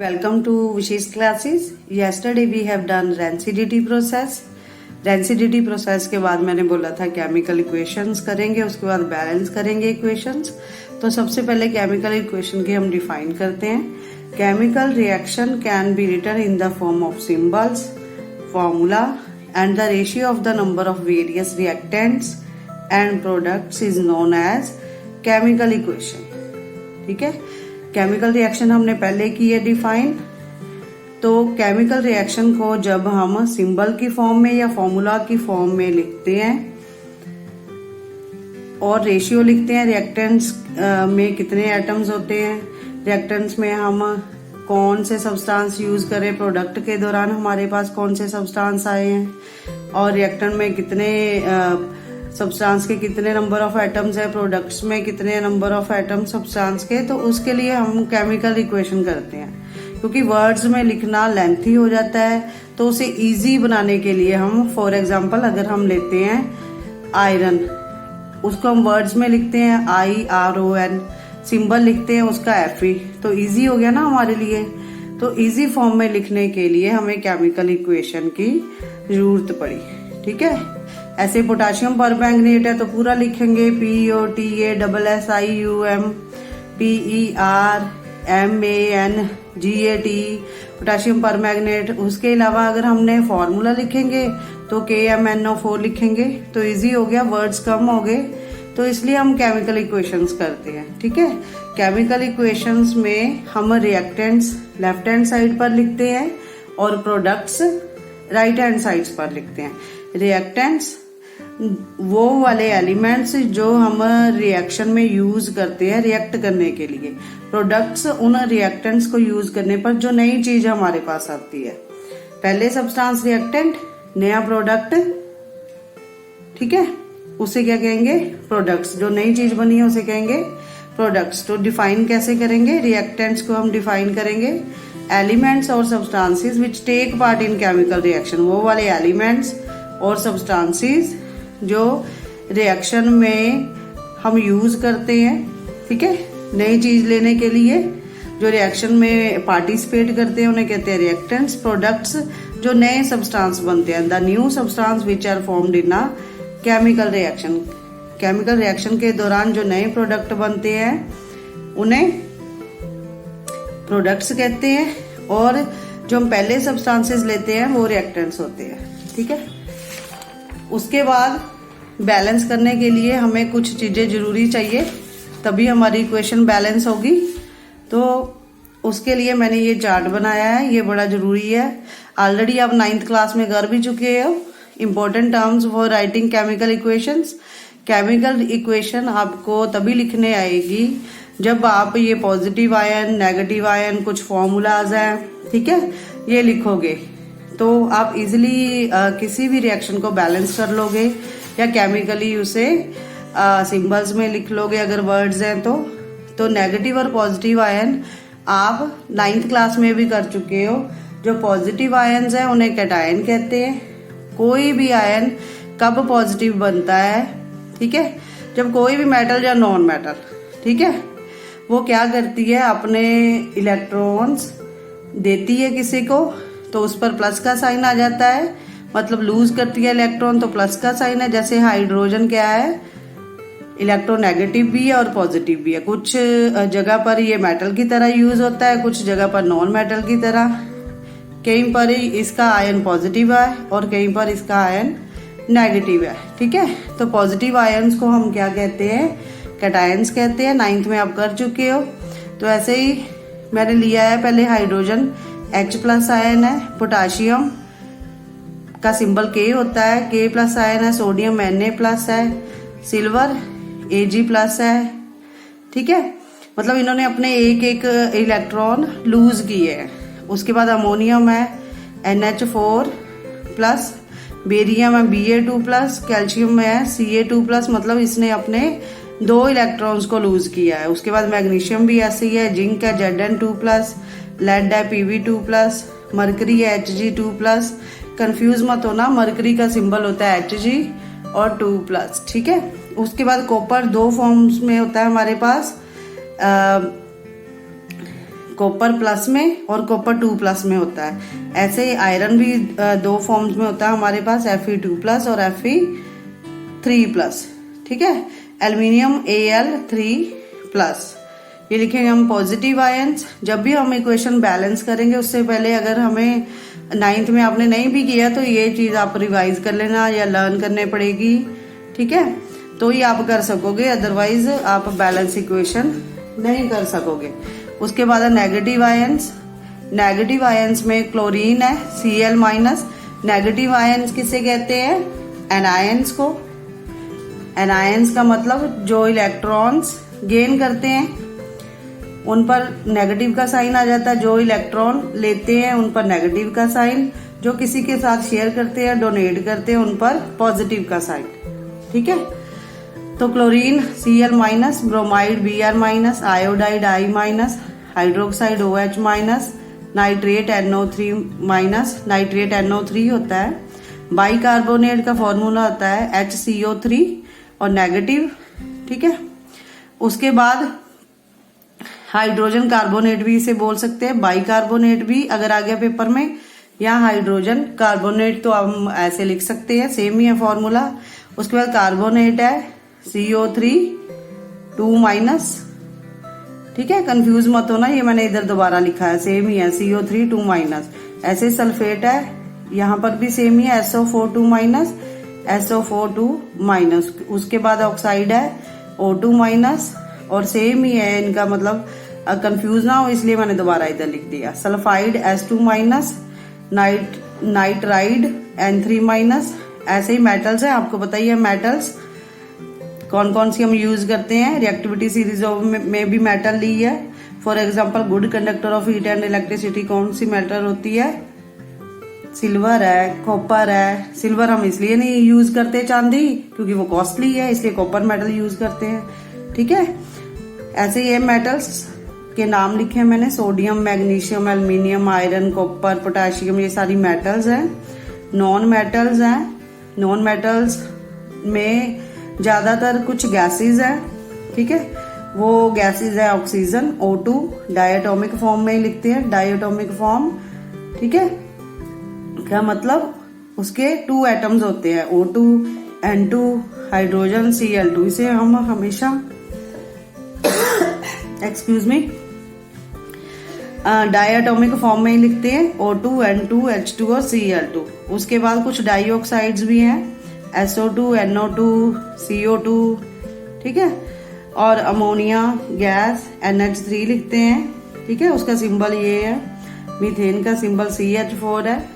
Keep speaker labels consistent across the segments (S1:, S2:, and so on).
S1: Welcome to Vishesh classes. Yesterday we have done Rancidiटी process. Rancidiटी process के बाद मैंने बोला था केमिकल इक्वेशंस करेंगे, उसके बाद बैलेंस करेंगे इक्वेशंस। तो सबसे पहले केमिकल इक्वेशन की हम डिफाइन करते हैं। Chemical reaction can be written in the form of symbols, formula and the ratio of the number of various reactants and products is known as chemical equation. ठीक है, chemical reaction हमने पहले की है डिफाइन। तो chemical reaction को जब हम सिंबल की फॉर्म में या फॉर्मूला की फॉर्म में लिखते हैं और रेशियो लिखते हैं, रिएक्टेंट्स में कितने एटम्स होते हैं, रिएक्टेंट्स में हम कौन से सब्सटेंस यूज करें, प्रोडक्ट के दौरान हमारे पास कौन से सब्सटेंस आए हैं, और रिएक्टेंट में कितने सब्सटेंस के कितने नंबर ऑफ एटम्स है, प्रोडक्ट्स में कितने नंबर ऑफ एटम सब्सटेंस के। तो उसके लिए हम केमिकल इक्वेशन करते हैं। क्योंकि वर्ड्स में लिखना लेंथी हो जाता है, तो उसे इजी बनाने के लिए हम, फॉर एग्जांपल अगर हम लेते हैं आयरन, उसको हम वर्ड्स में लिखते हैं IRON, सिंबल लिखते हैं उसका Fe, तो इजी हो गया ना हमारे लिए। तो इजी फॉर्म में लिखने के लिए हमें केमिकल इक्वेशन की जरूरत पड़ी। ठीक है, ऐसे पोटाशियम परमैंगनेट है तो पूरा लिखेंगे POTASSIUM PERMANGAT, पोटाशियम परमैंगनेट। उसके अलावा अगर हमने फॉर्मूला लिखेंगे तो KMnO4 लिखेंगे, तो इजी हो गया, वर्ड्स कम हो गए। तो इसलिए हम केमिकल इक्वेशंस करते हैं। ठीक है, केमिकल इक्वेशंस में हम रिएक्टेंट्स लेफ्ट हैंड साइड पर लिखते हैं और प्रोडक्ट्स राइट हैंड साइड पर लिखते हैं। रिएक्टेंट्स वो वाले एलिमेंट्स जो हम रिएक्शन में यूज करते हैं रिएक्ट करने के लिए। प्रोडक्ट्स उन रिएक्टेंट्स को यूज करने पर जो नई चीज हमारे पास आती है। पहले सब्सटेंस रिएक्टेंट, नया प्रोडक्ट। ठीक है, उसे क्या कहेंगे, प्रोडक्ट्स। जो नई चीज बनी है उसे कहेंगे प्रोडक्ट्स। तो डिफाइन कैसे करेंगे, रिएक्टेंट्स को हम डिफाइन करेंगे एलिमेंट्स और substances which take part in chemical reaction. वो वाले एलिमेंट्स और सब्सटेंसेस जो रिएक्शन में हम यूज करते हैं। ठीक है, नई चीज लेने के लिए जो रिएक्शन में पार्टिसिपेट करते हैं उन्हें कहते हैं रिएक्टेंट्स। प्रोडक्ट्स जो नए सब्सटेंस बनते हैं, the new substance which are formed in a chemical reaction. Chemical reaction के दौरान जो नए प्रोडक्ट बनते हैं उन्हें प्रोडक्ट्स कहते हैं, और जो हम पहले सब्सटेंसेस लेते हैं वो रिएक्टेंट्स होते हैं। ठीक है, उसके बाद बैलेंस करने के लिए हमें कुछ चीजें जरूरी चाहिए, तभी हमारी इक्वेशन बैलेंस होगी। तो उसके लिए मैंने ये चार्ट बनाया है, ये बड़ा जरूरी है। ऑलरेडी आप 9th क्लास में कर भी चुके हो। Important terms for writing chemical equations. Chemical equation आपको तभी लिखने आएगी जब आप ये पॉजिटिव आयन, नेगेटिव आयन, कुछ फॉर्मूलाज हैं, ठीक है, ये लिखोगे तो आप इजिली किसी भी रिएक्शन को बैलेंस कर लोगे, या केमिकली उसे सिंबल्स में लिख लोगे अगर वर्ड्स हैं तो नेगेटिव और पॉजिटिव आयन आप 9th क्लास में भी कर चुके हो। जो पॉजिटिव आयन्स हैं उन्हें कैटायन कहते हैं। कोई भी आयन कब पॉजिटिव बनता है, ठीक है, जब कोई भी मेटल या नॉन मेटल, ठीक है, वो क्या करती है, अपने इलेक्ट्रॉन्स देती है किसी को, तो उस पर प्लस का साइन आ जाता है, मतलब लूज करती है इलेक्ट्रॉन तो प्लस का साइन है। जैसे हाइड्रोजन क्या है, इलेक्ट्रोनेगेटिव भी है और पॉजिटिव भी है। कुछ जगह पर ये मेटल की तरह यूज होता है, कुछ जगह पर नॉन मेटल की तरह। कहीं पर इसका आयन पॉजिटिव है और कहीं पर इसका आयन नेगेटिव है। ठीक है, तो पॉजिटिव आयन्स को हम क्या कहते हैं, कैटायंस कहते हैं। 9th में आप कर चुके हो। तो ऐसे ही मैंने लिया है, पहले हाइड्रोजन H+ आयन है, पोटाशियम का सिंबल K होता है, K+ आयन है, सोडियम Na+ है, सिल्वर Ag+ है। ठीक है, मतलब इन्होंने अपने एक एक इलेक्ट्रॉन लूज किए हैं। उसके बाद अमोनियम है NH4+, बेरियम है Ba2+, कैल्शियम है Ca2+, मतलब इसने अपने 2 इलेक्ट्रॉन्स को लूज किया है। उसके बाद मैग्नीशियम भी ऐसे ही है, जिंक है Zn2+, लेड है Pb2+, मरकरी है Hg2+। कंफ्यूज मत होना, मरकरी का सिंबल होता है Hg और 2+। ठीक है, उसके बाद कॉपर 2 फॉर्म्स में होता है हमारे पास, कॉपर प्लस में और कॉपर 2+ में होता है। ऐसे आयरन भी 2 फॉर्म्स में होता है हमारे पास, Fe2+ और Fe3+। ठीक है, एल्यूमिनियम Al3+। ये लिखेंगे हम पॉजिटिव आयंस। जब भी हम इक्वेशन बैलेंस करेंगे उससे पहले अगर हमें 9th में आपने नहीं भी किया तो ये चीज आप रिवाइज कर लेना या लर्न करने पड़ेगी। ठीक है, तो ही आप कर सकोगे, अदरवाइज आप बैलेंस इक्वेशन नहीं कर सकोगे। उसके बाद है नेगेटिव आयंस। नेगेटिव आयंस में क्लोरीन है Cl-। नेगेटिव आयंस किसे कहते हैं? एनायंस को। एनायंस का मतलब जो इलेक्ट्रॉन्स गेन करते हैं उन पर नेगेटिव का साइन आ जाता है, जो इलेक्ट्रॉन लेते हैं उन पर नेगेटिव का साइन, जो किसी के साथ शेयर करते हैं, डोनेट करते हैं, उन पर पॉजिटिव का साइन। ठीक है, तो chlorine Cl-, bromide Br-, iodide I-, hydroxide OH-, nitrate NO3-। Nitrate NO3 होता है। बाइकार्बोनेट का फॉर्मूला होता है HCO3 और नेगेटिव। ठीक है, उसके बाद हाइड्रोजन कार्बोनेट भी इसे बोल सकते हैं, बाइकार्बोनेट भी अगर आ गया पेपर में, या हाइड्रोजन कार्बोनेट तो हम ऐसे लिख सकते हैं, सेम ही है फॉर्मूला। उसके बाद कार्बोनेट है CO3(2-). ठीक है, कंफ्यूज मत होना, ये मैंने इधर दोबारा लिखा है, सेम ही है CO3(2-). ऐसे सल्फेट है, यहाँ पर भी सेम ही है SO4(2-), SO4(2-). उसके बाद ऑक्साइड है O2-, और सेम ही है इनका, मतलब कंफ्यूज ना हो इसलिए मैंने दोबारा इधर लिख दिया। Sulphide S2-, nitride N3-। ऐसे ही मेटल्स है, आपको बताइए मेटल्स कौन कौन सी हम यूज करते हैं। रिएक्टिविटी सीरीज में भी मेटल ली है। For example good conductor of heat and electricity कौन सी मेटल होती है? सिल्वर है, कॉपर है। सिल्वर हम इसलिए नहीं यूज करते चांदी, क्योंकि वो कॉस्टली है, इसलिए कॉपर मेटल यूज करते हैं। ठीक है, ऐसे ये मेटल्स के नाम लिखे मैंने, sodium, magnesium, aluminium, iron, copper, potassium, ये सारी मेटल्स हैं। नॉन मेटल्स हैं। नॉन मेटल्स में ज्यादातर कुछ गैसेस हैं। ठीक है, वो गैसेस है ऑक्सीजन O2, डायटोमिक फॉर्म में ही लिखते हैं, डायटोमिक फॉर्म। ठीक है, क्या मतलब? उसके 2 एटम्स होते हैं, O2, N2, हाइड्रोजन Cl2। इसे हम हमेशा एक्सक्यूज मी डायटोमिक फॉर्म में ही लिखते हैं, O2, N2, H2 और Cl2। उसके बाद कुछ डाइऑक्साइड्स भी हैं, SO2, NO2, CO2। ठीक है, और अमोनिया गैस NH3 लिखते हैं। ठीक है, उसका सिंबल ये है। मीथेन का सिंबल CH4 है।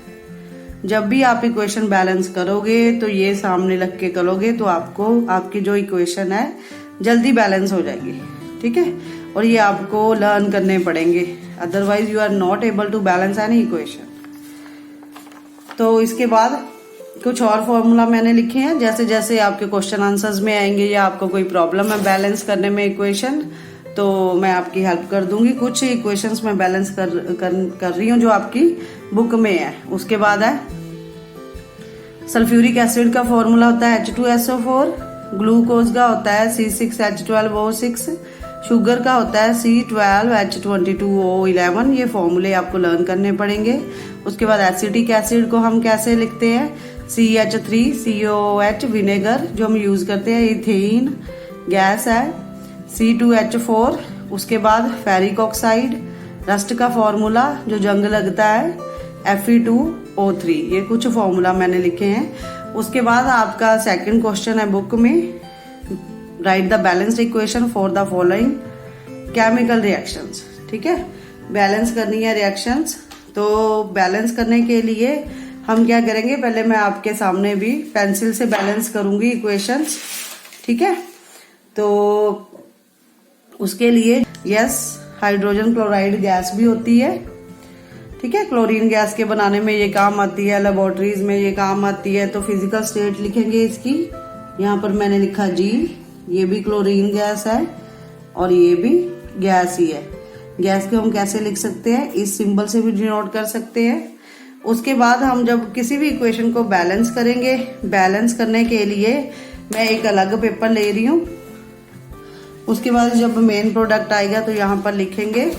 S1: जब भी आप इक्वेशन बैलेंस करोगे तो ये सामने रख के करोगे तो आपको आपकी जो इक्वेशन है जल्दी बैलेंस हो जाएगी। ठीक है, और ये आपको लर्न करने पड़ेंगे, otherwise you are not able to balance any equation. तो इसके बाद कुछ और फॉर्मूला मैंने लिखे हैं, जैसे जैसे आपके क्वेश्चन आंसर्स में आएंगे या आपको कोई प्रॉब्लम है बैलेंस करने में इक्वेशन, तो मैं आपकी हेल्प कर दूंगी। कुछ इक्वेशंस में बैलेंस कर रही हूँ जो आपकी बुक में है। उसके बाद है सल्फ्यूरिक एसिड का फॉर्मूला होता है H2SO4, ग्लूकोज का होता है C6H12O6, शुगर का होता है C12H22O11। ये फॉर्मूले आपको लर्न करने पड़ेंगे। उसके बाद एसिटिक एसिड को हम कैसे लिखते हैं? CH3COOH, विनेगर जो हम यूज करते हैं। इथेन गैस है C2H4। उसके बाद फेरिक ऑक्साइड, रस्ट का फॉर्मूला जो जंग लगता है Fe2O3। ये कुछ फॉर्मूला मैंने लिखे हैं। उसके बाद आपका सेकंड क्वेश्चन है बुक में, right the balanced equation for the following chemical reactions. ठीक है, बैलेंस करनी है रिएक्शंस। तो बैलेंस करने के लिए हम क्या करेंगे, पहले मैं आपके सामने भी पेंसिल से बैलेंस करूंगी इक्वेशंस। ठीक है, तो उसके लिए यस हाइड्रोजन क्लोराइड गैस भी होती है। ठीक है, क्लोरीन गैस के बनाने में ये काम आती है, लेबोरेटरीज में ये काम आती है। तो फिजिकल स्टेट लिखेंगे इसकी, यहाँ पर मैंने लिखा G। ये भी क्लोरीन गैस है और ये भी गैस ही है। गैस को हम कैसे लिख सकते हैं? इस सिंबल से भी डिनोट कर सकते हैं। उसके बाद हम जब किसी भी इक्वेशन को बैलेंस करेंगे, बैलेंस करने के लिए मैं एक अलग पेपर ले रही हूँ। उसके बाद जब मेन प्रोडक्ट आएगा तो यहाँ पर लिखेंगे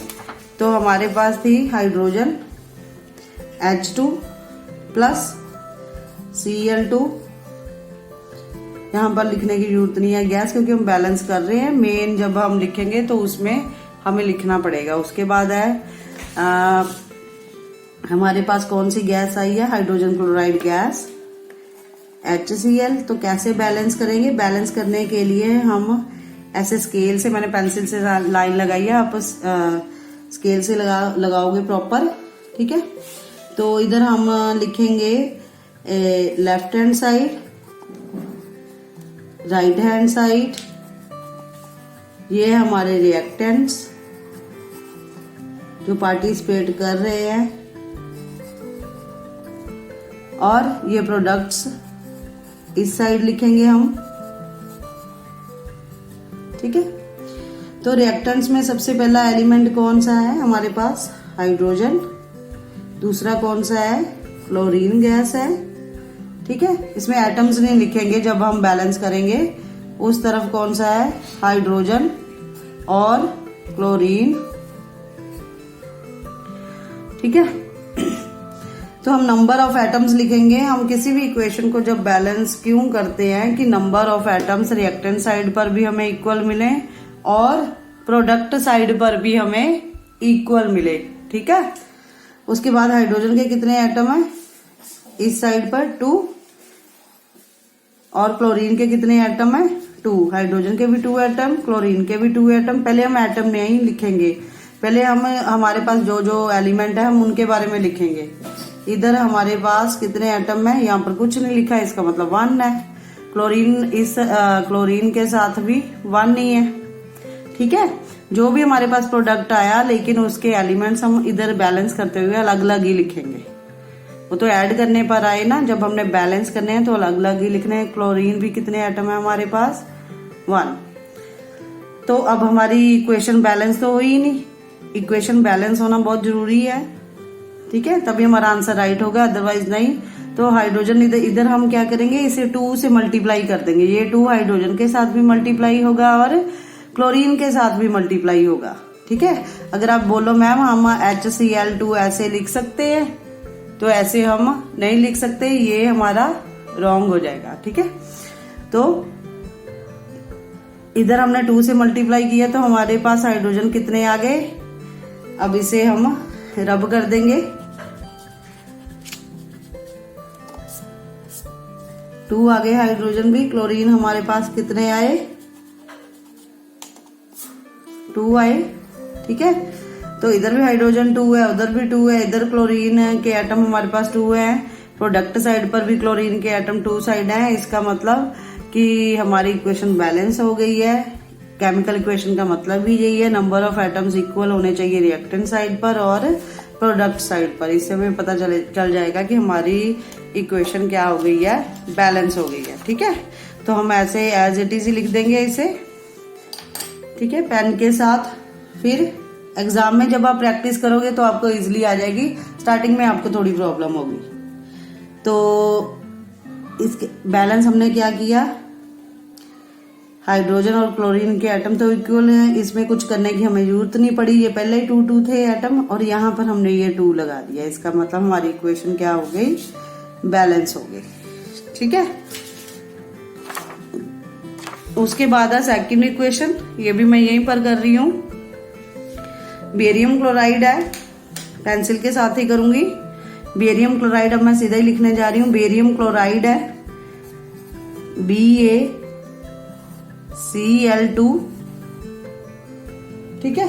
S1: तो हमारे पास थी हाइड्रोजन H2 प्लस Cl2। यहाँ पर लिखने की जरूरत नहीं है गैस, क्योंकि हम बैलेंस कर रहे हैं। मेन जब हम लिखेंगे तो उसमें हमें लिखना पड़ेगा। उसके बाद है हमारे पास कौन सी गैस आई है, हाइड्रोजन क्लोराइड गैस HCl। तो कैसे बैलेंस करेंगे, बैलेंस करने के लिए हम ऐसे स्केल से, मैंने पेंसिल से लाइन लगाई है, आप स्केल से लगाओगे प्रॉपर, ठीक है। तो इधर हम लिखेंगे left hand side, right hand side, ये हमारे रिएक्टेंट्स जो पार्टिसिपेट कर रहे हैं, और ये प्रोडक्ट्स इस साइड लिखेंगे हम, ठीक है। तो रिएक्टेंट्स में सबसे पहला एलिमेंट कौन सा है हमारे पास, हाइड्रोजन। दूसरा कौन सा है, क्लोरीन गैस है, ठीक है। इसमें एटम्स नहीं लिखेंगे जब हम बैलेंस करेंगे। उस तरफ कौन सा है, हाइड्रोजन और क्लोरीन, ठीक है। तो हम नंबर ऑफ एटम्स लिखेंगे। हम किसी भी इक्वेशन को जब बैलेंस क्यों करते हैं कि number of atoms reactant side पर भी हमें इक्वल मिले और प्रोडक्ट साइड पर भी हमें इक्वल मिले, ठीक है। उसके बाद हाइड्रोजन के कितने एटम है, इस साइड पर 2, और क्लोरीन के कितने एटम है, 2। हाइड्रोजन के भी 2 एटम, क्लोरीन के भी 2 एटम। पहले हम एटम नहीं लिखेंगे, पहले हम हमारे पास जो जो एलिमेंट है हम उनके बारे में लिखेंगे। इधर हमारे पास कितने एटम है, यहाँ पर कुछ नहीं लिखा है, इसका मतलब 1 है। क्लोरीन के साथ भी 1 ही है, ठीक है। जो भी हमारे पास प्रोडक्ट आया, लेकिन उसके एलिमेंट्स हम इधर बैलेंस करते हुए अलग अलग ही लिखेंगे। वो तो ऐड करने पर आए ना, जब हमने बैलेंस करने हैं तो अलग अलग ही लिखने हैं। क्लोरीन भी कितने एटम है हमारे पास, 1। तो अब हमारी इक्वेशन बैलेंस तो हुई नहीं, इक्वेशन बैलेंस होना बहुत जरूरी है, ठीक है, तभी हमारा आंसर राइट होगा, अदरवाइज नहीं। तो हाइड्रोजन इधर हम क्या करेंगे, इसे 2 से मल्टीप्लाई कर देंगे। ये 2 हाइड्रोजन के साथ भी मल्टीप्लाई होगा और क्लोरीन के साथ भी मल्टीप्लाई होगा, ठीक है। अगर आप बोलो मैम हम HCl2 ऐसे लिख सकते हैं, तो ऐसे हम नहीं लिख सकते, ये हमारा रॉन्ग हो जाएगा, ठीक है। तो इधर हमने 2 से मल्टीप्लाई किया तो हमारे पास हाइड्रोजन कितने आ गए। अब इसे हम रब कर देंगे, 2 आ गए हाइड्रोजन भी। क्लोरीन हमारे पास कितने आए, 2 आए, ठीक है। तो इधर भी हाइड्रोजन 2 है, उधर भी 2 है, इधर क्लोरीन के एटम हमारे पास 2 है, प्रोडक्ट साइड पर भी क्लोरीन के एटम 2 साइड है। इसका मतलब कि हमारी इक्वेशन बैलेंस हो गई है। केमिकल इक्वेशन का मतलब भी यही है, नंबर ऑफ एटम्स इक्वल होने चाहिए रिएक्टेंट साइड पर और प्रोडक्ट साइड पर। इससे हमें पता चल जाएगा कि हमारी इक्वेशन क्या हो गई है, बैलेंस हो गई है, ठीक है। तो हम ऐसे एज इट इज लिख देंगे इसे, ठीक है, पेन के साथ। फिर एग्जाम में जब आप प्रैक्टिस करोगे तो आपको इजीली आ जाएगी, स्टार्टिंग में आपको थोड़ी प्रॉब्लम होगी। तो इसके बैलेंस हमने क्या किया, हाइड्रोजन और क्लोरीन के एटम तो इक्वल हैं, इसमें कुछ करने की हमें जरूरत नहीं पड़ी। ये पहले ही 2 थे एटम और यहाँ पर हमने ये 2 लगा दिया। इसका मतलब हमारी इक्वेशन क्या हो गई, बैलेंस हो गई, ठीक है। उसके बाद है सेकंड इक्वेशन, ये भी मैं यहीं पर कर रही हूँ। बेरियम क्लोराइड है, पेंसिल के साथ ही करूंगी। बेरियम क्लोराइड अब मैं सीधा ही लिखने जा रही हूँ। बेरियम क्लोराइड है BaCl2, ठीक है,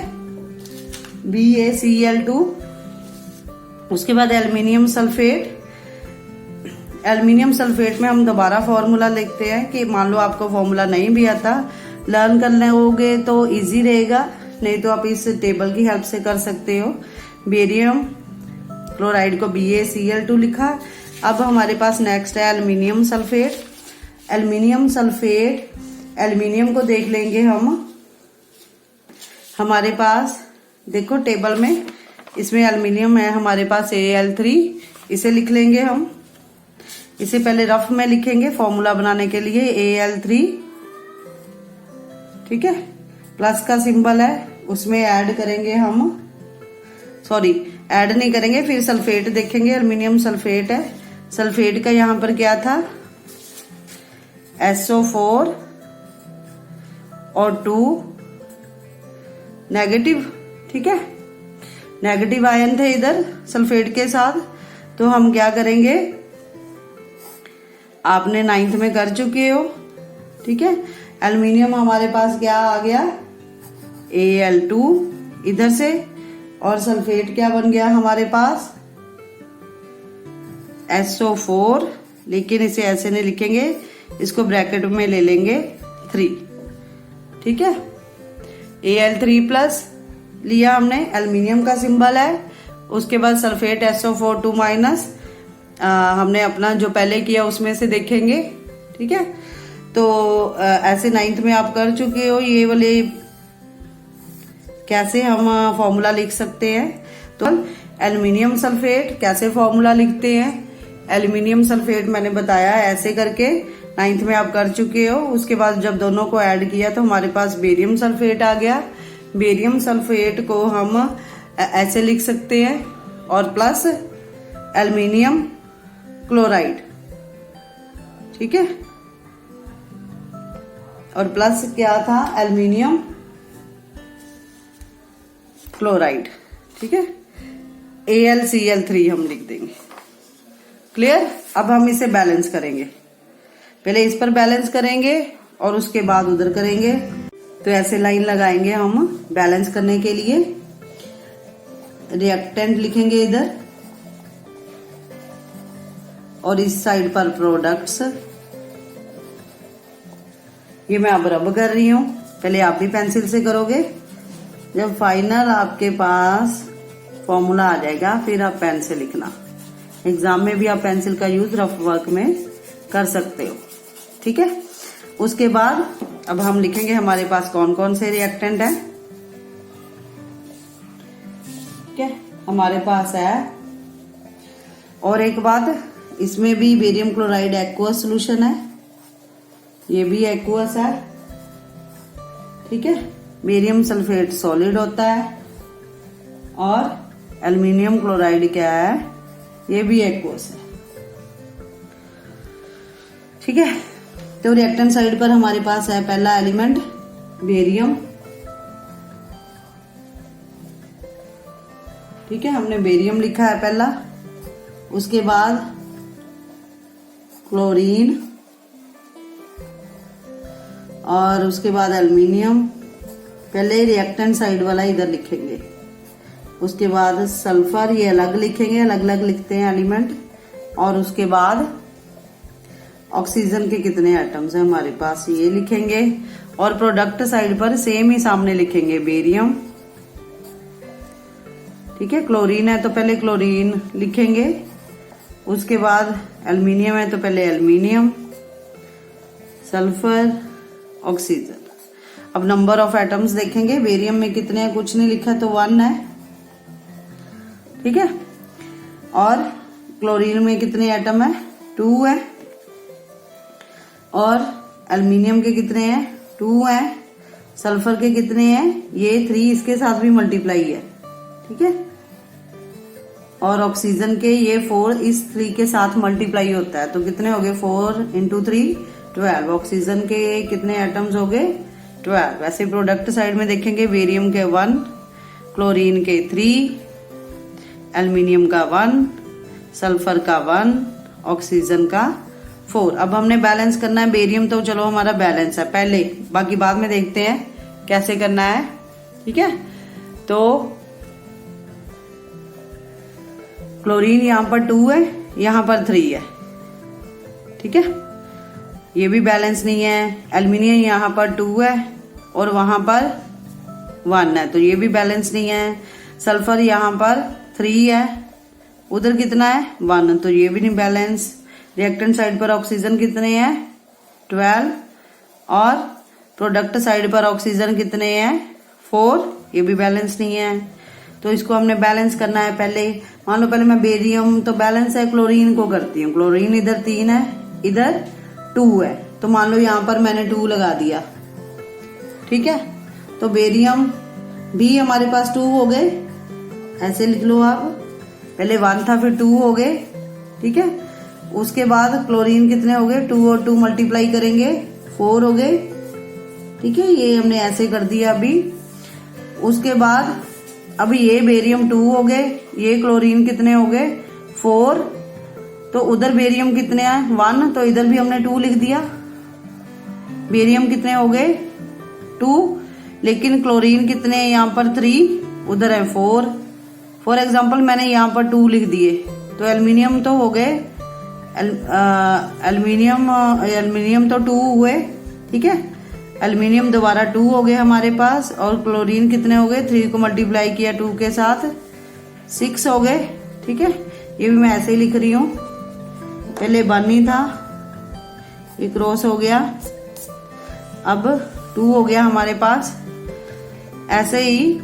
S1: BaCl2। उसके बाद एल्युमिनियम सल्फेट। एल्युमिनियम सल्फेट में हम दोबारा फॉर्मूला लिखते हैं कि मान लो आपको फॉर्मूला नहीं भी आता, लर्न कर लोगे तो इजी रहेगा, नहीं तो आप इस टेबल की हेल्प से कर सकते हो। बेरियम क्लोराइड को BaCl2 लिखा। अब हमारे पास नेक्स्ट है aluminium sulphate. Aluminium sulphate, aluminium को देख लेंगे हम, हमारे पास देखो टेबल में, इसमें एल्युमिनियम है हमारे पास Al3, इसे लिख लेंगे हम। इसे पहले रफ में लिखेंगे फॉर्मूला बनाने के लिए, Al3, ठीक है, प्लस का सिंबल है, उसमें ऐड करेंगे हम सॉरी ऐड नहीं करेंगे, फिर सल्फेट देखेंगे, एल्युमिनियम सल्फेट है। सल्फेट का यहाँ पर क्या था, SO4 और 2 नेगेटिव, ठीक है, नेगेटिव आयन थे इधर सल्फेट के साथ। तो हम क्या करेंगे, आपने 9th में कर चुके हो, ठीक है। एल्युमिनियम हमारे पास क्या आ गया, Al2 इधर से, और सल्फेट क्या बन गया हमारे पास, SO4, लेकिन इसे ऐसे नहीं लिखेंगे, इसको ब्रैकेट में ले लेंगे 3, ठीक है। Al3 प्लस लिया हमने, एल्युमिनियम का सिंबल है। उसके बाद सल्फेट SO4 2 माइनस, हमने अपना जो पहले किया उसमें से देखेंगे, ठीक है। तो ऐसे 9th में आप कर चुके हो। ये वाले कैसे हम फॉर्मूला लिख सकते हैं, तो एल्युमिनियम सल्फेट कैसे फॉर्मूला लिखते हैं, एल्युमिनियम सल्फेट मैंने बताया ऐसे करके 9th में आप कर चुके हो। उसके बाद जब दोनों को ऐड किया तो हमारे पास बेरियम सल्फेट आ गया। बेरियम सल्फेट को हम ऐसे लिख सकते हैं, और प्लस एल्युमिनियम क्लोराइड, ठीक है, और प्लस क्या था, एल्युमिनियम क्लोराइड, ठीक है, AlCl3 हम लिख देंगे। क्लियर। अब हम इसे बैलेंस करेंगे, पहले इस पर बैलेंस करेंगे और उसके बाद उधर करेंगे। तो ऐसे लाइन लगाएंगे हम बैलेंस करने के लिए। रिएक्टेंट लिखेंगे इधर, और इस साइड पर प्रोडक्ट्स। ये मैं अब रब कर रही हूं, पहले आप भी पेंसिल से करोगे। जब फाइनल आपके पास फॉर्मूला आ जाएगा फिर आप पेन से लिखना। एग्जाम में भी आप पेंसिल का यूज रफ वर्क में कर सकते हो, ठीक है। उसके बाद अब हम लिखेंगे हमारे पास कौन कौन से रिएक्टेंट है, ठीक है, हमारे पास है। और एक बात, इसमें भी बेरियम क्लोराइड एक्वस सोल्यूशन है, ये भी एक्वस है, ठीक है। बेरियम सल्फेट सॉलिड होता है, और एल्युमिनियम क्लोराइड क्या है, ये भी एक्वस है, ठीक है। तो रिएक्टेंट साइड पर हमारे पास है पहला एलिमेंट बेरियम, ठीक है, हमने बेरियम लिखा है पहला। उसके बाद क्लोरीन, और उसके बाद एल्युमिनियम। पहले रिएक्टेंट साइड वाला इधर लिखेंगे, उसके बाद सल्फर, ये अलग लिखेंगे, अलग अलग लिखते हैं एलिमेंट। और उसके बाद ऑक्सीजन के कितने एटम्स हैं हमारे पास, ये लिखेंगे। और प्रोडक्ट साइड पर सेम ही सामने लिखेंगे बेरियम, ठीक है। क्लोरीन है तो पहले क्लोरीन लिखेंगे, उसके बाद एल्युमिनियम है तो पहले एल्युमिनियम, सल्फर, ऑक्सीजन। अब नंबर ऑफ एटम्स देखेंगे, बेरियम में कितने हैं, कुछ नहीं लिखा तो 1 है, ठीक है। और क्लोरीन में कितने एटम है, 2 है। और एल्युमिनियम के कितने हैं, 2 है। सल्फर के कितने हैं, ये 3, इसके साथ भी मल्टीप्लाई है, ठीक है। और ऑक्सीजन के ये 4 इस 3 के साथ मल्टीप्लाई होता है, तो कितने हो गए, 4 × 3 12। ऑक्सीजन के कितने एटम्स हो गए, 12। वैसे प्रोडक्ट साइड में देखेंगे, बेरियम के 1, क्लोरीन के 3, एल्युमिनियम का 1, सल्फर का 1, ऑक्सीजन का 4। अब हमने बैलेंस करना है। बेरियम तो चलो हमारा बैलेंस है पहले, बाकी बाद में देखते हैं कैसे करना है, ठीक है। तो क्लोरीन यहाँ पर 2 है, यहाँ पर 3 है, ठीक है, ये भी बैलेंस नहीं है। एल्युमिनियम यहाँ पर 2 है और वहां पर 1 है, तो ये भी बैलेंस नहीं है। सल्फर यहाँ पर 3 है, उधर कितना है, 1, तो ये भी नहीं बैलेंस। रिएक्टेंट साइड पर ऑक्सीजन कितने हैं, 12। और प्रोडक्ट साइड पर ऑक्सीजन कितने हैं, 4, ये भी बैलेंस नहीं है। तो इसको हमने बैलेंस करना है। पहले मान लो, पहले मैं बेरियम तो बैलेंस है, क्लोरीन को करती हूँ। क्लोरीन इधर 3 है, इधर 2 है, तो मान लो यहाँ पर मैंने 2 लगा दिया, ठीक है। तो बेरियम भी हमारे पास 2 हो गए, ऐसे लिख लो आप। पहले 1 था, फिर 2 हो गए, ठीक है। उसके बाद क्लोरीन कितने हो गए, 2 और 2 मल्टीप्लाई करेंगे 4 हो गए, ठीक है। ये हमने ऐसे कर दिया अभी। उसके बाद अभी ये बेरियम 2 हो गए, ये क्लोरीन कितने हो गए 4, तो उधर बेरियम कितने हैं 1, तो इधर भी हमने 2 लिख दिया। बेरियम कितने हो गए 2, लेकिन क्लोरीन कितने हैं यहाँ पर 3, उधर है 4। फॉर एग्जाम्पल मैंने यहाँ पर 2 लिख दिए, तो एल्युमिनियम तो हो गए, एल्युमिनियम तो 2 हुए, ठीक है। एल्युमिनियम दोबारा 2 हो गए हमारे पास, और क्लोरीन कितने हो गए, 3 को मल्टीप्लाई किया 2 के साथ 6 हो गए, ठीक है। ये भी मैं ऐसे ही लिख रही हूँ, पहले 1 ही था, ये क्रॉस हो गया, अब 2 हो गया हमारे पास। ऐसे ही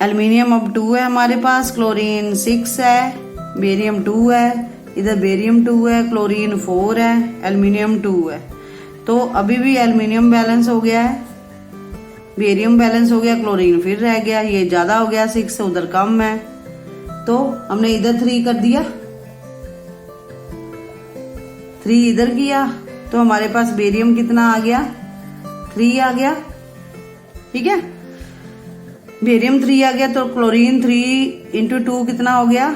S1: एल्युमिनियम अब 2 है हमारे पास, क्लोरीन 6 है, बेरियम 2 है, इधर बेरियम 2 है, क्लोरीन 4 है, एल्युमिनियम 2 है। तो अभी भी एल्युमिनियम बैलेंस हो गया है, बेरियम बैलेंस हो गया, क्लोरीन फिर रह गया, ये ज्यादा हो गया 6, उधर कम है, तो हमने इधर 3 कर दिया, 3 इधर किया, तो हमारे पास बेरियम कितना आ गया 3 आ गया, ठीक है। बेरियम 3 आ गया, तो क्लोरीन 3 इंटू 2 कितना हो गया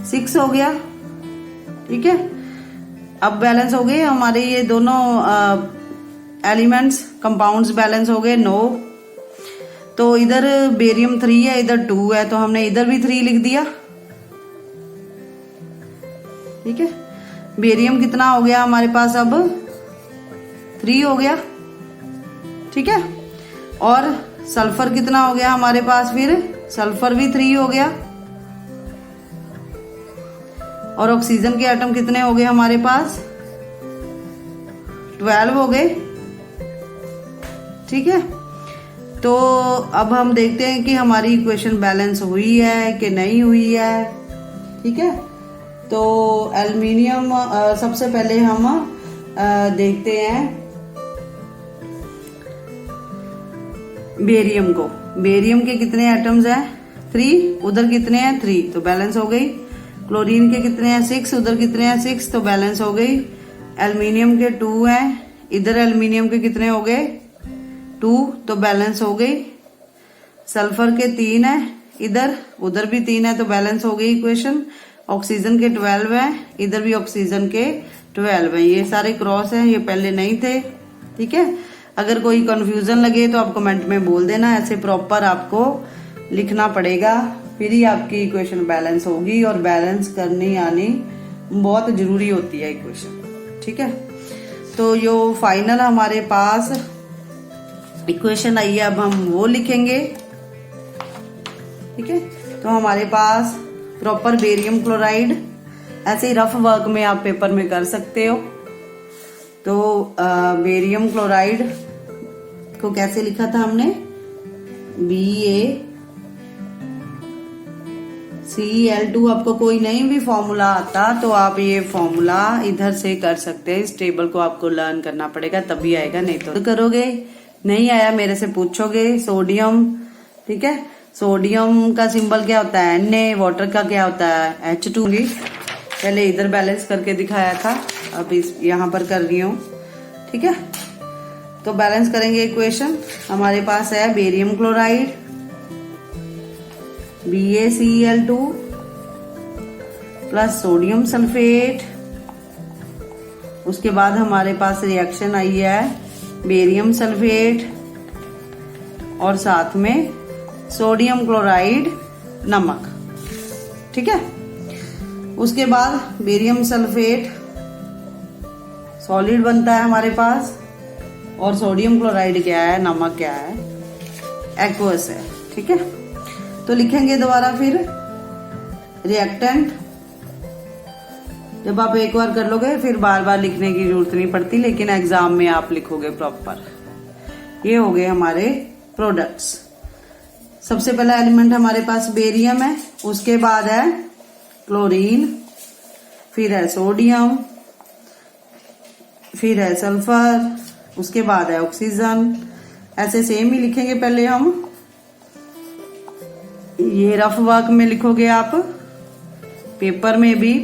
S1: 6 हो गया, ठीक है। अब बैलेंस हो गए हमारे ये दोनों एलिमेंट्स, कंपाउंड्स बैलेंस हो गए 9। तो इधर बेरियम 3 है, इधर 2 है, तो हमने इधर भी 3 लिख दिया, ठीक है। बेरियम कितना हो गया हमारे पास अब 3 हो गया, ठीक है। और सल्फर कितना हो गया हमारे पास, फिर सल्फर भी 3 हो गया। और ऑक्सीजन के एटम कितने हो गए हमारे पास 12 हो गए, ठीक है। तो अब हम देखते हैं कि हमारी इक्वेशन बैलेंस हुई है कि नहीं हुई है, ठीक है। तो एल्युमिनियम सबसे पहले हम देखते हैं बेरियम को। बेरियम के कितने एटम्स हैं 3, उधर कितने हैं 3, तो बैलेंस हो गई। क्लोरीन के कितने हैं 6, उधर कितने हैं 6, तो बैलेंस हो गई। एल्युमिनियम के 2 हैं, इधर एल्युमिनियम के कितने हो गए 2, तो बैलेंस हो गई। सल्फर के 3 है इधर, उधर भी 3 है, तो बैलेंस हो गई इक्वेशन। ऑक्सीजन के 12 है, इधर भी ऑक्सीजन के 12 है। ये सारे क्रॉस हैं, ये पहले नहीं थे, ठीक है। अगर कोई कंफ्यूजन लगे तो आप कमेंट में बोल देना, ऐसे प्रॉपर आपको लिखना पड़ेगा, फिर ही आपकी इक्वेशन बैलेंस होगी। और बैलेंस करनी आनी बहुत जरूरी होती है इक्वेशन, ठीक है। तो यो फाइनल हमारे पास इक्वेशन आई है, अब हम वो लिखेंगे, ठीक है। तो हमारे पास प्रॉपर बेरियम क्लोराइड, ऐसे ही रफ वर्क में आप पेपर में कर सकते हो। तो बेरियम क्लोराइड को कैसे लिखा था हमने, BaCl2। आपको कोई नहीं भी फॉर्मूला आता तो आप ये फॉर्मूला इधर से कर सकते हैं, इस टेबल को आपको लर्न करना पड़ेगा तभी आएगा, नहीं तो करोगे नहीं आया मेरे से पूछोगे। सोडियम, ठीक है, सोडियम का सिंबल क्या होता है Na, वाटर का क्या होता है H2। पहले इधर बैलेंस करके दिखाया था, अब इस यहाँ पर कर रही हूँ, ठीक है। तो बैलेंस करेंगे इक्वेशन, हमारे पास है barium chloride BaCl2 plus sodium sulphate. उसके बाद हमारे पास रिएक्शन आई है बेरियम सल्फेट और साथ में सोडियम क्लोराइड नमक, ठीक है। उसके बाद बेरियम सल्फेट सॉलिड बनता है हमारे पास, और सोडियम क्लोराइड क्या है, नमक क्या है, एक्वस है, ठीक है। तो लिखेंगे दोबारा फिर रिएक्टेंट। जब आप एक बार कर लोगे फिर बार बार लिखने की जरूरत नहीं पड़ती, लेकिन एग्जाम में आप लिखोगे प्रॉपर। ये हो गए हमारे प्रोडक्ट्स। सबसे पहला एलिमेंट हमारे पास बेरियम है, उसके बाद है क्लोरीन, फिर है सोडियम, फिर है सल्फर, उसके बाद है ऑक्सीजन। ऐसे सेम ही लिखेंगे पहले हम ये रफ वर्क में लिखोगे आप, पेपर में भी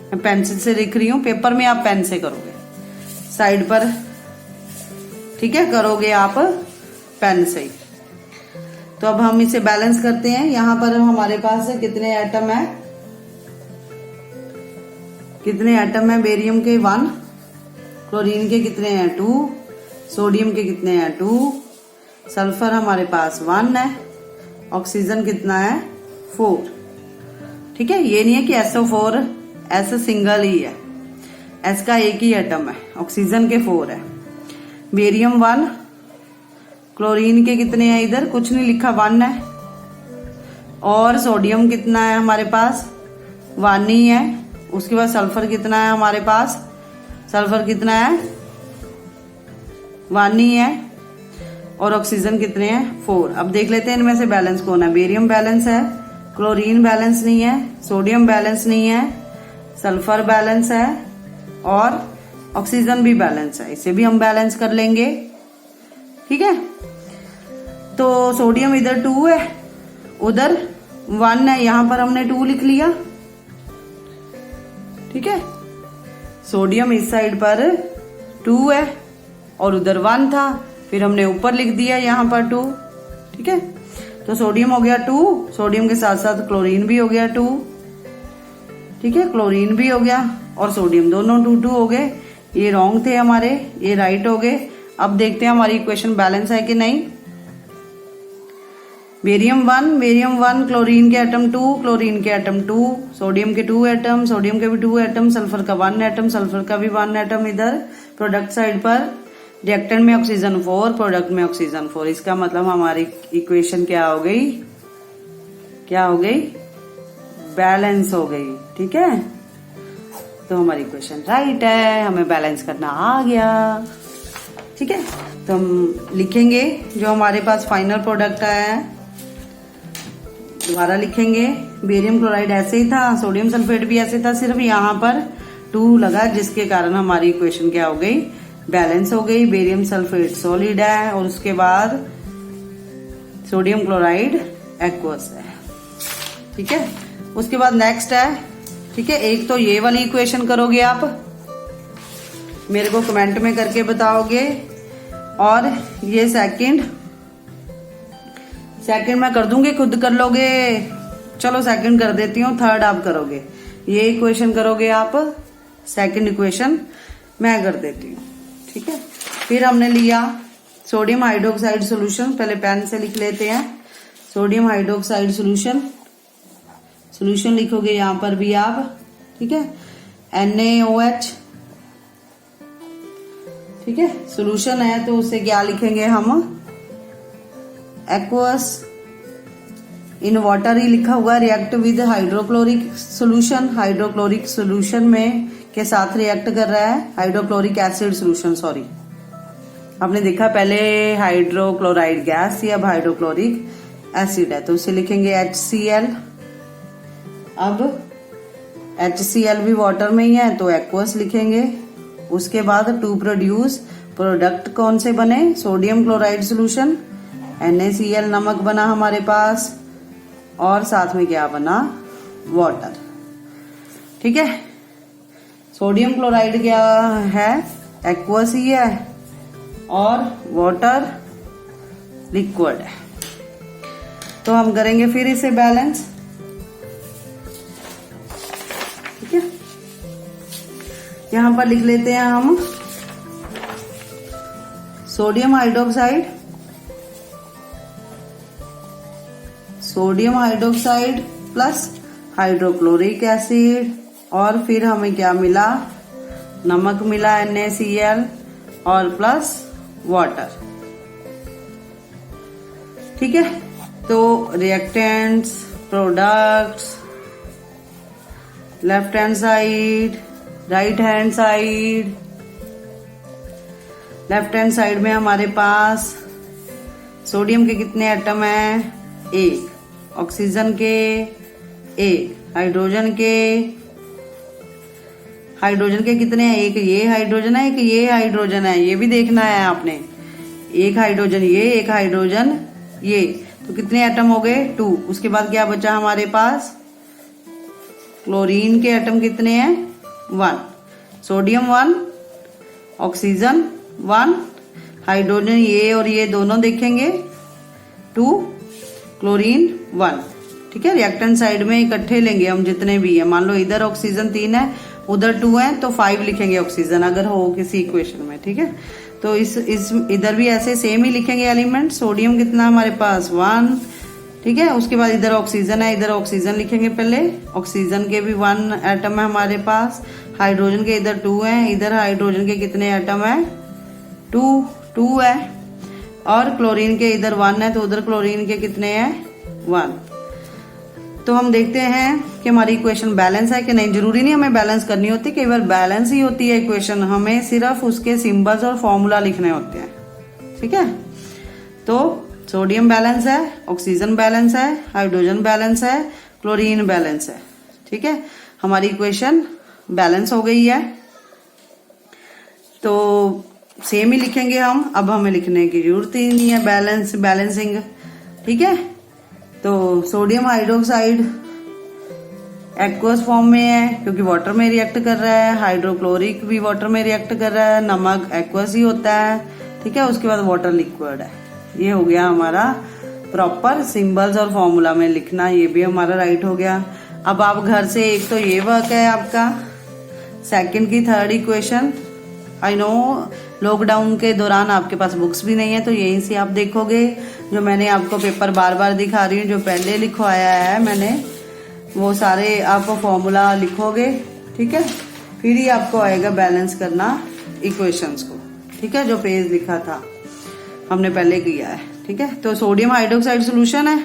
S1: मैं पेंसिल से लिख रही हूँ, पेपर में आप पेन से करोगे, साइड पर, ठीक है, करोगे आप पेन से ही। तो अब हम इसे बैलेंस करते हैं। यहाँ पर हमारे पास कितने एटम है, कितने एटम है बेरियम के 1, क्लोरीन के कितने हैं 2, सोडियम के कितने हैं 2, सल्फर हमारे पास 1 है, ऑक्सीजन कितना है 4। ठीक है, ये नहीं है कि SO4 ऐसा सिंगल ही है, एस का एक ही एटम है, ऑक्सीजन के 4 है। बेरियम 1, क्लोरीन के कितने हैं, इधर कुछ नहीं लिखा 1 है, और सोडियम कितना है हमारे पास 1 ही है। उसके बाद सल्फर कितना है हमारे पास, सल्फर कितना है 1 ही है, और ऑक्सीजन कितने हैं 4। अब देख लेते हैं इनमें से बैलेंस कौन है। बेरियम बैलेंस है, क्लोरीन बैलेंस नहीं है, सोडियम बैलेंस नहीं है, सल्फर बैलेंस है, और ऑक्सीजन भी बैलेंस है। इसे भी हम बैलेंस कर लेंगे, ठीक है। तो सोडियम इधर 2 है, उधर 1 है, यहां पर हमने 2 लिख लिया, ठीक है। सोडियम इस साइड पर 2 है और उधर 1 था, फिर हमने ऊपर लिख दिया यहाँ पर 2, ठीक है। तो सोडियम हो गया 2, सोडियम के साथ साथ क्लोरीन भी हो गया 2, ठीक है, क्लोरीन भी हो गया और सोडियम, दोनों 2 हो गए। ये रॉन्ग थे हमारे, ये राइट हो गए। अब देखते हैं हमारी इक्वेशन बैलेंस है कि नहीं। बेरियम 1, क्लोरीन के एटम 2, क्लोरीन के एटम 2, सोडियम के 2 एटम, सोडियम के भी 2 एटम, सल्फर का 1 एटम, सल्फर का भी 1 एटम इधर प्रोडक्ट साइड पर। रिएक्टेंट में ऑक्सीजन 4, प्रोडक्ट में ऑक्सीजन 4। इसका मतलब हमारी इक्वेशन क्या हो गई, क्या हो गई, बैलेंस हो गई, ठीक है। तो हमारी इक्वेशन राइट है, हमें बैलेंस करना आ गया, ठीक है। तो हम लिखेंगे जो हमारे पास फाइनल प्रोडक्ट आया है, दोबारा लिखेंगे। बेरियम क्लोराइड ऐसे ही था, सोडियम सल्फेट भी ऐसे था, सिर्फ यहाँ पर 2 लगा, जिसके कारण हमारी इक्वेशन क्या हो गई, बैलेंस हो गई। बेरियम सल्फेट सॉलिड है और उसके बाद सोडियम क्लोराइड एक्वस है, ठीक है। उसके बाद नेक्स्ट है, ठीक है, एक तो ये वाली इक्वेशन करोगे आप, मेरे को कमेंट में करके बताओगे, और ये सेकंड मैं कर दूंगी, खुद कर लोगे, चलो सेकंड कर देती हूँ, थर्ड आप करोगे। ये इक्वेशन करोगे आप, सेकंड इक्वेशन मैं कर देती हूँ, ठीक है। फिर हमने लिया सोडियम हाइड्रोक्साइड सॉल्यूशन, पहले पेन से लिख लेते हैं। सोडियम हाइड्रोक्साइड सॉल्यूशन लिखोगे यहाँ पर भी आप, ठीक है, NaOH, ठीक है। सॉल्यूशन है तो उसे क्या लिखेंगे हम, एक्वस। इन वाटर ही लिखा हुआ, react with hydrochloric solution, hydrochloric solution में के साथ रिएक्ट कर रहा है, हाइड्रोक्लोरिक एसिड सॉल्यूशन, सॉरी आपने देखा पहले हाइड्रोक्लोराइड गैस थी, अब हाइड्रोक्लोरिक एसिड है, तो उसे लिखेंगे HCl। अब HCl भी वाटर में ही है तो एक्वस लिखेंगे। उसके बाद टू प्रोड्यूस, प्रोडक्ट कौन से बने, सोडियम क्लोराइड सॉल्यूशन, NaCl नमक बना हमारे पास, और साथ में क्या बना, वाटर, ठीक है। सोडियम क्लोराइड क्या है, एक्वस ही है, और वाटर लिक्विड है। तो हम करेंगे फिर इसे बैलेंस, ठीक है। यहां पर लिख लेते हैं हम sodium hydroxide plus hydrochloric acid, और फिर हमें क्या मिला, नमक मिला NaCl, और प्लस वाटर, ठीक है। तो reactants, products, left hand side, right hand side. Left hand side में हमारे पास सोडियम के कितने एटम हैं, 1, ऑक्सीजन के 1, हाइड्रोजन के कितने हैं, एक ये हाइड्रोजन है, एक ये हाइड्रोजन है, ये भी देखना है आपने, एक हाइड्रोजन ये, एक हाइड्रोजन ये, तो कितने एटम हो गए 2। उसके बाद क्या बचा हमारे पास, क्लोरीन के एटम कितने हैं 1, सोडियम 1, ऑक्सीजन 1, हाइड्रोजन ये और ये दोनों देखेंगे 2, क्लोरीन 1। ठीक है, रिएक्टेंट साइड में इकट्ठे लेंगे हम जितने भी है। मान लो इधर ऑक्सीजन 3 है, उधर 2 है, तो 5 लिखेंगे ऑक्सीजन अगर हो किसी इक्वेशन में। ठीक है, तो इस इधर भी ऐसे सेम ही लिखेंगे एलिमेंट। सोडियम कितना हमारे पास 1। ठीक है, उसके बाद इधर ऑक्सीजन है, इधर ऑक्सीजन लिखेंगे पहले। ऑक्सीजन के भी 1 एटम है हमारे पास। हाइड्रोजन के इधर 2 है, इधर हाइड्रोजन के कितने एटम है 2 है। और क्लोरीन के इधर 1 है, तो उधर क्लोरीन के कितने हैं 1। तो हम देखते हैं कि हमारी इक्वेशन बैलेंस है कि नहीं। जरूरी नहीं हमें बैलेंस करनी होती, कई बार बैलेंस ही होती है इक्वेशन, हमें सिर्फ उसके सिंबल्स और फॉर्मूला लिखने होते हैं। ठीक है, तो सोडियम बैलेंस है, ऑक्सीजन बैलेंस है, हाइड्रोजन बैलेंस है, क्लोरीन बैलेंस है। ठीक है, हमारी इक्वेशन बैलेंस हो गई है। तो सेम ही लिखेंगे हम, अब हमें लिखने की जरूरत ही नहीं है बैलेंसिंग। ठीक है, तो सोडियम हाइड्रोक्साइड एक्वस फॉर्म में है क्योंकि वाटर में रिएक्ट कर रहा है। हाइड्रोक्लोरिक भी वाटर में रिएक्ट कर रहा है, नमक एक्वस ही होता है। ठीक है, उसके बाद वाटर लिक्विड है। ये हो गया हमारा प्रॉपर सिंबल्स और फॉर्मूला में लिखना, ये भी हमारा राइट हो गया। अब आप घर से, एक तो ये वर्क है आपका, सेकंड की third equation. I know lockdown के दौरान आपके पास बुक्स भी नहीं है, तो यहीं से आप देखोगे। जो मैंने आपको पेपर बार बार दिखा रही हूँ, जो पहले लिखवाया है मैंने, वो सारे आपको फॉर्मूला लिखोगे। ठीक है, फिर ही आपको आएगा बैलेंस करना इक्वेशंस को। ठीक है, जो पेज लिखा था हमने पहले किया है। ठीक है, तो सोडियम हाइड्रोक्साइड सोल्यूशन है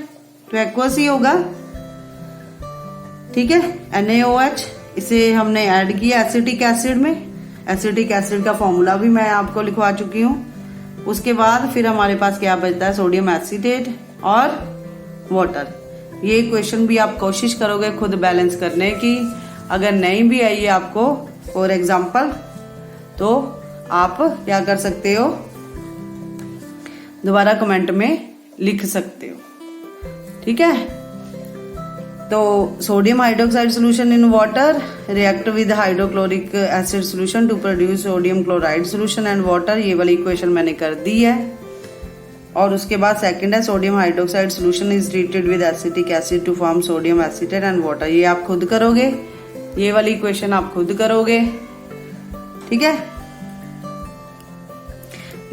S1: तो एक्वस ही होगा। ठीक है, NaOH, इसे हमने ऐड किया एसिटिक एसिड में। एसिटिक एसिड का फॉर्मूला भी मैं आपको लिखवा चुकी हूँ। उसके बाद फिर हमारे पास क्या बचता है, सोडियम एसिटेट और वाटर। ये इक्वेशन भी आप कोशिश करोगे खुद बैलेंस करने की। अगर नहीं भी आई है आपको फॉर एग्जाम्पल, तो आप क्या कर सकते हो, दोबारा कमेंट में लिख सकते हो। ठीक है, तो sodium hydroxide solution in water react with hydrochloric acid solution to produce sodium chloride solution and water. ये वाली इक्वेशन मैंने कर दी है। और उसके बाद सेकंड है sodium hydroxide solution is treated with acetic acid to form sodium acetate and water. ये आप खुद करोगे, ये वाली इक्वेशन आप खुद करोगे। ठीक है,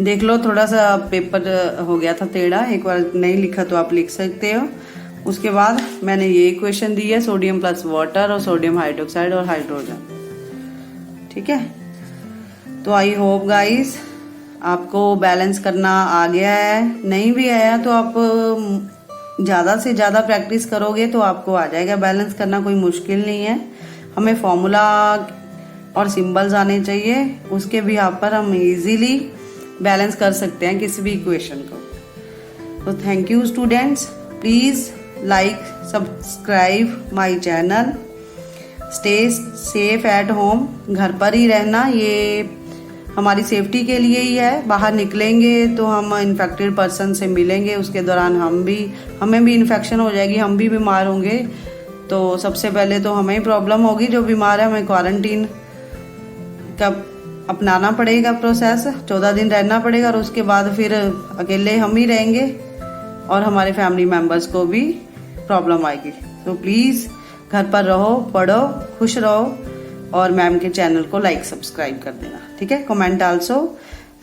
S1: देख लो थोड़ा सा पेपर हो गया था टेढ़ा, एक बार नहीं लिखा तो आप लिख सकते हो। उसके बाद मैंने ये इक्वेशन दी है, सोडियम प्लस वाटर और सोडियम हाइड्रोक्साइड और हाइड्रोजन। ठीक है, तो आई होप गाइस आपको बैलेंस करना आ गया है। नहीं भी आया तो आप ज़्यादा से ज़्यादा प्रैक्टिस करोगे तो आपको आ जाएगा बैलेंस करना, कोई मुश्किल नहीं है। हमें फॉर्मूला और सिंबल्स आने चाहिए, उसके भी आप पर हम इजीली बैलेंस कर सकते हैं किसी भी इक्वेशन को। तो thank you students, please like subscribe my channel. Stay safe at home, घर पर ही रहना, ये हमारी सेफ्टी के लिए ही है। बाहर निकलेंगे तो हम इन्फेक्टेड पर्सन से मिलेंगे, उसके दौरान हमें भी इन्फेक्शन हो जाएगी, हम भी बीमार होंगे। तो सबसे पहले तो हमें ही प्रॉब्लम होगी, जो बीमार है हमें क्वारंटीन का अपनाना पड़ेगा प्रोसेस, 14 दिन रहना पड़ेगा। और उसके बाद फिर अकेले हम ही रहेंगे और हमारे फैमिली मेम्बर्स को भी प्रॉब्लम आएगी। तो प्लीज़ घर पर रहो, पढ़ो, खुश रहो और मैम के चैनल को लाइक सब्सक्राइब कर देना। ठीक है, कमेंट आल्सो।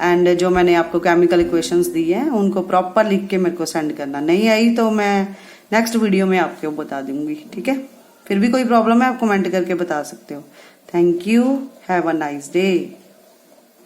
S1: एंड जो मैंने आपको केमिकल इक्वेशंस दी हैं उनको प्रॉपर लिख के मेरे को सेंड करना। नहीं आई तो मैं नेक्स्ट वीडियो में आपको बता दूंगी। ठीक है, फिर भी कोई प्रॉब्लम है आप कमेंट करके बता सकते हो। Thank you, have a nice day.